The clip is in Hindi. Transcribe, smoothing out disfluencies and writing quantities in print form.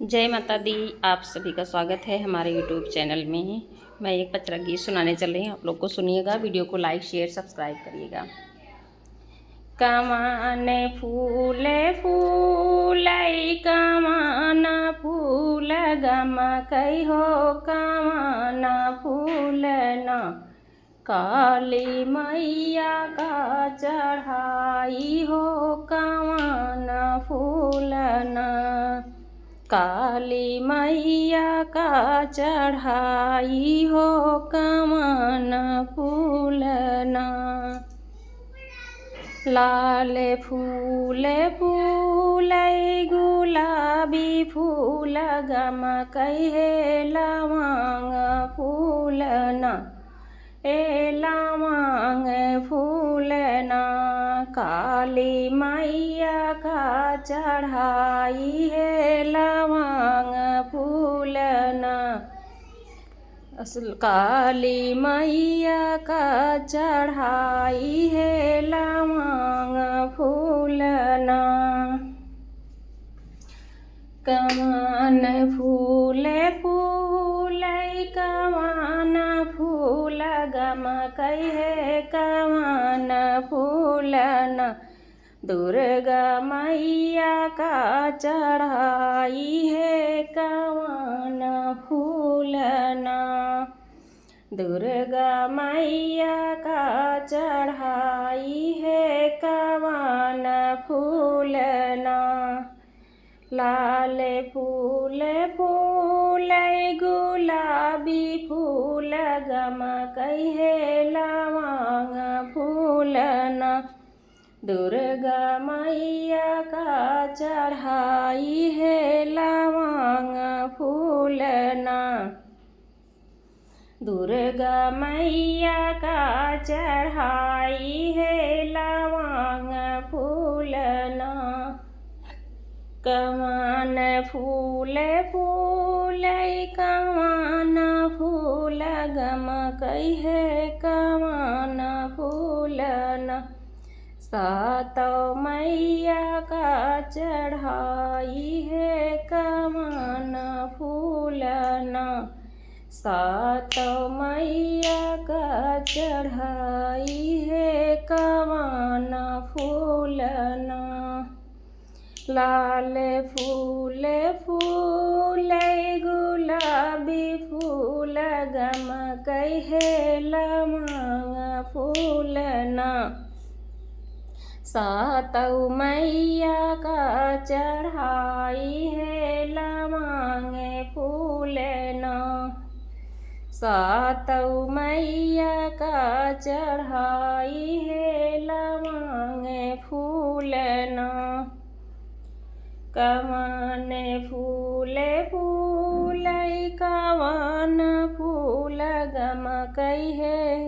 जय माता दी। आप सभी का स्वागत है हमारे यूट्यूब चैनल में। मैं एक पचरा गीत सुनाने चल रही हूँ, आप लोग को सुनिएगा। वीडियो को लाइक शेयर सब्सक्राइब करिएगा। कमान फूले फूलई कमान फूल गम कई हो कमान फूल न काली मैया का चढ़ाई हो कमान फूल न काली मैया का चढ़ाई हो कमान फूलना। लाल फूल फूलई गुलाबी फूल गम कहे लवांग फूलना ए लवांग फूलना काली मैया का चढ़ाई है लवांग फूलना। काली मैया का चढ़ाई है लवांग फूलना। कमान फूले फूलई कमान फूल गम कहे कमान फूलना दुर्गा मैया का चढ़ाई है कमान फूलना। दुर्गा मैया का चढ़ाई है कमान फूलना। लाल फूल फूलई गुलाबी फूल गम कहे लवांग फूलना दुर्गा मैया का चढ़ाई है लवांग फूलना। दुर्गा मैया का चढ़ाई है लवांग फूलना। कमान फूल फूलई कमान फूल गम कहे कमान फूलना सातों मैया का चढ़ाई है कमान फूलना। सातों मैया का चढ़ाई है कमान फूलना। लाल फूल फूलई गुलाबी फूल गम कहे लवांग फूलना सातों मैया का चढ़ाई है लवांग फूलना। सातों मैया का चढ़ाई है लवांग फूलना। कमान फूल फूलई कमान फूल गम कहे